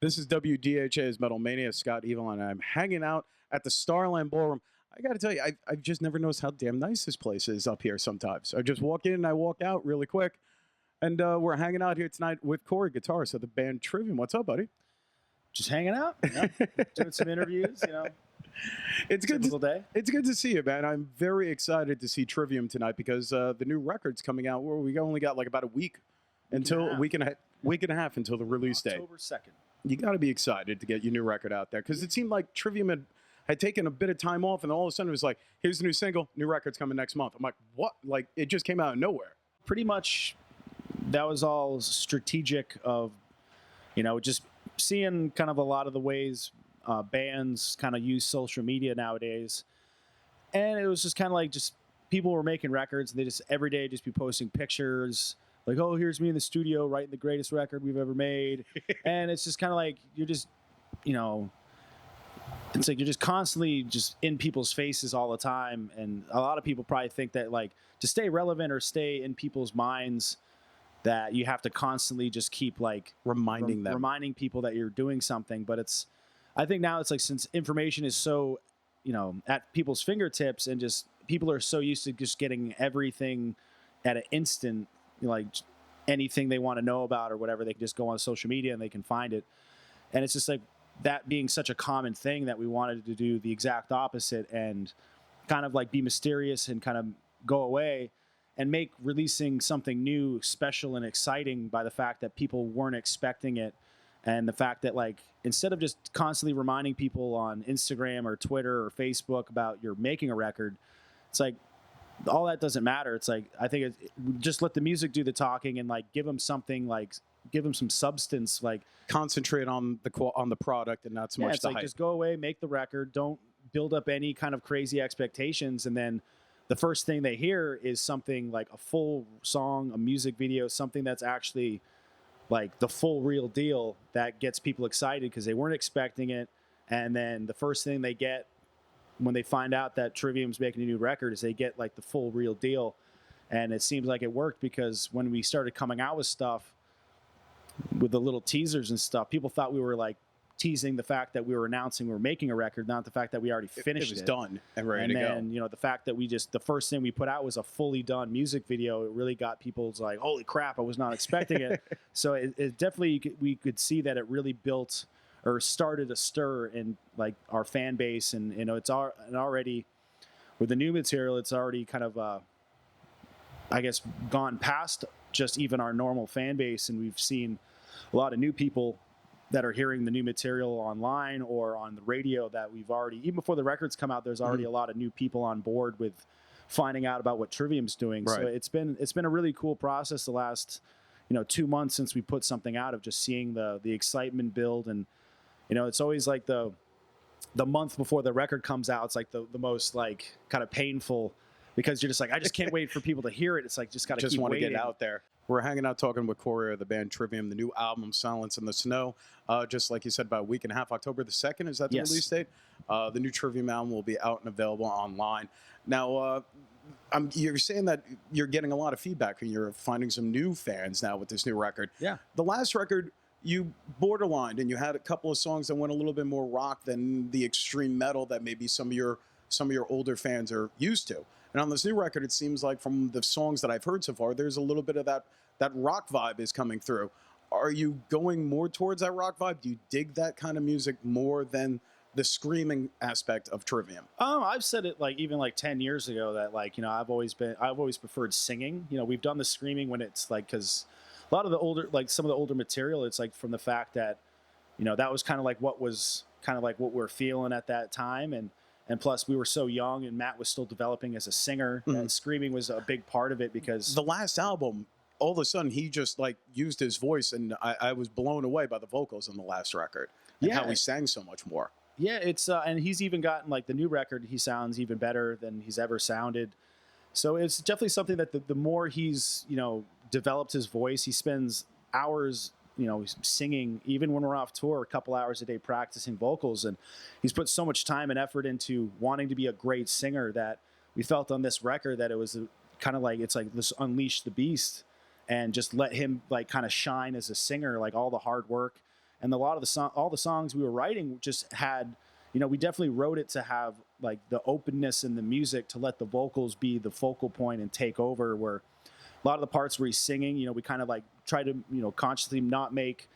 This is WDHA's Metal Mania. Scott Evil, and I'm hanging out at the Starland Ballroom. I got to tell you, I've just never noticed how damn nice this place is up here sometimes. I just walk in and I walk out really quick. And we're hanging out here tonight with Corey, guitarist of the band Trivium. What's up, buddy? Just hanging out, doing some interviews, It's good. Day. It's good to see you, man. I'm very excited to see Trivium tonight because the new record's coming out. Where we only got like about a week until a week and a half until the release date. October 2nd. You got to be excited to get your new record out there because it seemed like Trivium had taken a bit of time off, and all of a sudden it was like, here's the new single, new record's coming next month. I'm like, what? Like, it just came out of nowhere. Pretty much that was all strategic of, just seeing kind of a lot of the ways bands kind of use social media nowadays. And it was just kind of like just people were making records, and they just every day just be posting pictures like, oh, here's me in the studio writing the greatest record we've ever made. And it's just kind of like you're just, it's like you're just constantly just in people's faces all the time. And a lot of people probably think that like to stay relevant or stay in people's minds that you have to constantly just keep like reminding people that you're doing something. But I think now it's like, since information is so, at people's fingertips, and just people are so used to just getting everything at an instant, like anything they want to know about or whatever, they can just go on social media and they can find it. And it's just like that being such a common thing that we wanted to do the exact opposite and kind of like be mysterious and kind of go away and make releasing something new special and exciting by the fact that people weren't expecting it. And the fact that, like, instead of just constantly reminding people on Instagram or Twitter or Facebook about you're making a record, it's like all that doesn't matter. It's like, I think just let the music do the talking and like give them something, like give them some substance, like concentrate on the product and not so much it's the like hype. Just go away, make the record, don't build up any kind of crazy expectations, and then the first thing they hear is something like a full song, a music video, something that's actually like the full real deal that gets people excited because they weren't expecting it. And then the first thing they get when they find out that Trivium's making a new record is they get like the full real deal. And it seems like it worked, because when we started coming out with stuff, with the little teasers and stuff, people thought we were like teasing the fact that we were announcing we were making a record, not the fact that we already finished it. It was done and ready to go. And then, the fact that the first thing we put out was a fully done music video, it really got people's like, holy crap, I was not expecting it. So it definitely, we could see that it really built or started a stir in like our fan base. And, it's already, with the new material, it's already kind of, I guess, gone past just even our normal fan base. And we've seen a lot of new people that are hearing the new material online or on the radio that we've already, even before the records come out, there's already a lot of new people on board with finding out about what Trivium's doing. Right. So it's been a really cool process the last, 2 months since we put something out, of just seeing the excitement build. And, it's always like the month before the record comes out, it's like the most like kind of painful, because you're just like, I just can't wait for people to hear it. It's like, just got to keep want to waiting. get out there. We're hanging out talking with Corey of the band Trivium, the new album, Silence in the Snow. Just like you said, about a week and a half, October the 2nd, is that the release date? The new Trivium album will be out and available online. Now, you're saying that you're getting a lot of feedback and you're finding some new fans now with this new record. Yeah. The last record, you borderlined, and you had a couple of songs that went a little bit more rock than the extreme metal that maybe some of your older fans are used to. And on this new record, it seems like from the songs that I've heard so far, there's a little bit of that rock vibe is coming through. Are you going more towards that rock vibe? Do you dig that kind of music more than the screaming aspect of Trivium? I've said it like even like 10 years ago that like, I've always preferred singing. We've done the screaming when it's like, because a lot of the older, like some of the older material, it's like from the fact that, that was kind of like what we're feeling at that time. And plus, we were so young, and Matt was still developing as a singer. And screaming was a big part of it, because the last album, all of a sudden, he just like used his voice, and I was blown away by the vocals on the last record and how he sang so much more. Yeah, it's and he's even gotten like the new record. He sounds even better than he's ever sounded. So it's definitely something that the more he's developed his voice, he spends hours singing, even when we're off tour, a couple hours a day practicing vocals. And he's put so much time and effort into wanting to be a great singer that we felt on this record that it was kind of like, it's like, let's unleash the beast and just let him like kind of shine as a singer, like all the hard work and a lot of all the songs we were writing just had, we definitely wrote it to have like the openness in the music to let the vocals be the focal point and take over, where a lot of the parts where he's singing, we kind of like try to, consciously not make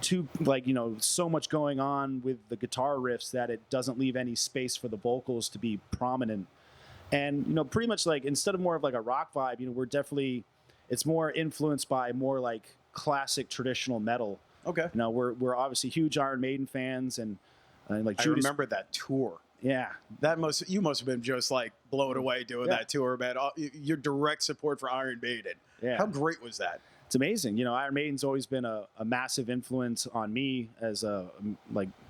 too like, so much going on with the guitar riffs that it doesn't leave any space for the vocals to be prominent. And, pretty much like, instead of more of like a rock vibe, we're definitely, it's more influenced by more like classic traditional metal. Okay. We're obviously huge Iron Maiden fans, and like Judas. I remember that tour. Yeah. You must have been just like blown away doing that tour, man. Your direct support for Iron Maiden. Yeah. How great was that? It's amazing. Iron Maiden's always been a massive influence on me as a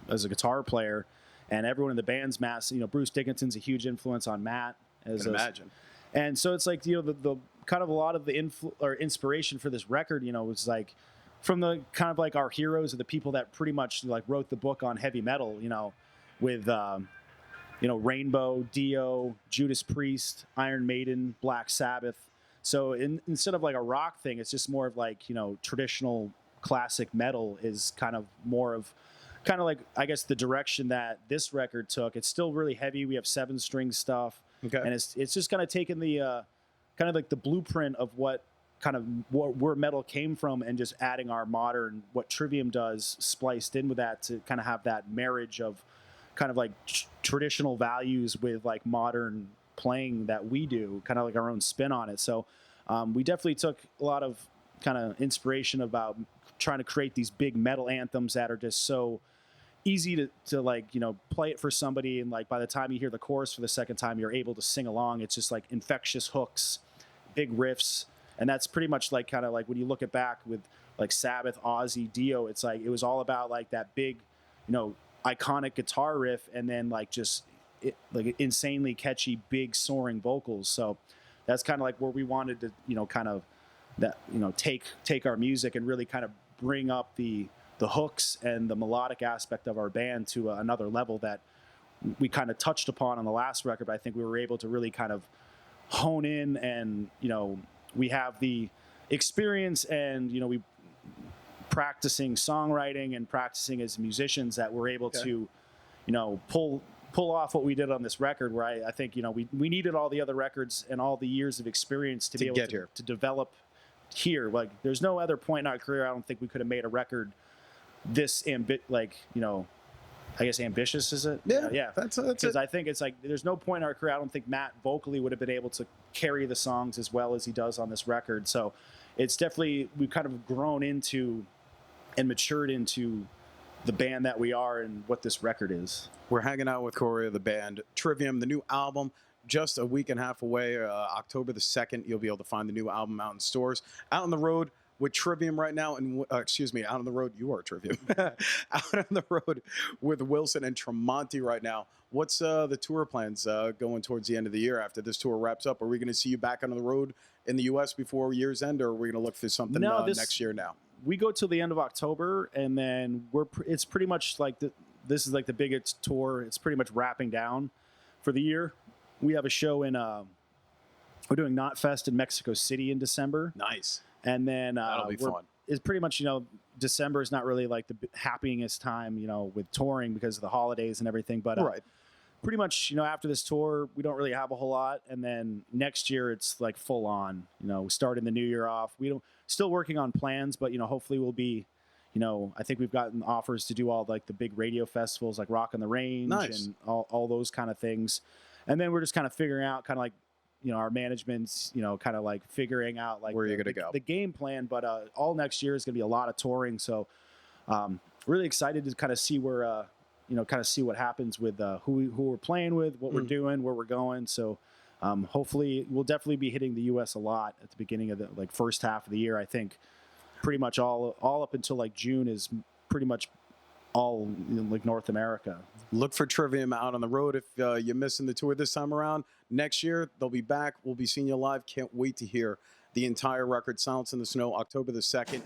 guitar player, and everyone in the band's massive. Bruce Dickinson's a huge influence on Matt. I can imagine. And so it's like, the kind of a lot of the inspiration for this record, was like from the kind of like our heroes, or the people that pretty much like wrote the book on heavy metal, with, Rainbow, Dio, Judas Priest, Iron Maiden, Black Sabbath. So instead of like a rock thing, it's just more of like, traditional classic metal is kind of more of like, I guess, the direction that this record took. It's still really heavy. We have 7-string stuff. Okay. And it's just kind of taken the kind of like the blueprint of what where metal came from, and just adding our modern, what Trivium does, spliced in with that to kind of have that marriage of kind of like traditional values with like modern playing that we do, kind of like our own spin on it. So we definitely took a lot of kind of inspiration about trying to create these big metal anthems that are just so easy to like, play it for somebody, and like by the time you hear the chorus for the second time, you're able to sing along. It's just like infectious hooks, big riffs, and that's pretty much like kind of like when you look it back with like Sabbath, Ozzy, Dio, it's like it was all about like that big, iconic guitar riff, and then like just like insanely catchy, big soaring vocals. So that's kind of like where we wanted to, kind of that, take our music and really kind of bring up the hooks and the melodic aspect of our band to another level that we kind of touched upon on the last record. But I think we were able to really kind of hone in, and, we have the experience, and, we practicing songwriting and practicing as musicians, that we're able to, pull off what we did on this record, where I think, we needed all the other records and all the years of experience to be able to develop here. Like, there's no other point in our career I don't think we could have made a record this I guess ambitious, is it? Yeah. That's because I think it's like there's no point in our career I don't think Matt vocally would have been able to carry the songs as well as he does on this record. So it's definitely, we've kind of grown into and matured into the band that we are and what this record is. We're hanging out with Corey of the band Trivium, the new album. Just a week and a half away, October the 2nd, you'll be able to find the new album out in stores. Out on the road with Trivium right now, and out on the road, you are Trivium. Out on the road with Wilson and Tremonti right now. What's the tour plans going towards the end of the year after this tour wraps up? Are we going to see you back on the road in the U.S. before year's end, or are we going to look for something next year now? We go till the end of October, and then it's pretty much like this is like the biggest tour. It's pretty much wrapping down for the year. We have a show in we're doing Knotfest in Mexico City in December. Nice. And then that'll be fun. It's pretty much, December is not really like the happiest time, with touring because of the holidays and everything. But right. Pretty much, after this tour, we don't really have a whole lot. And then next year, it's like full on. We starting the new year off. Still working on plans, but hopefully we'll be, I think we've gotten offers to do all like the big radio festivals like Rock on the Range. Nice. And all those kind of things. And then we're just kind of figuring out kind of like, our management's, kind of like figuring out like where you're going to go, the game plan. But all next year is going to be a lot of touring. So really excited to kind of see where, kind of see what happens with who we're playing with, what we're doing, where we're going. So hopefully we'll definitely be hitting the U.S. a lot at the beginning of the first half of the year. I think pretty much all up until like June is pretty much all like North America. Look for Trivium out on the road if you're missing the tour this time around. Next year, they'll be back. We'll be seeing you live. Can't wait to hear the entire record, Silence in the Snow, October the 2nd.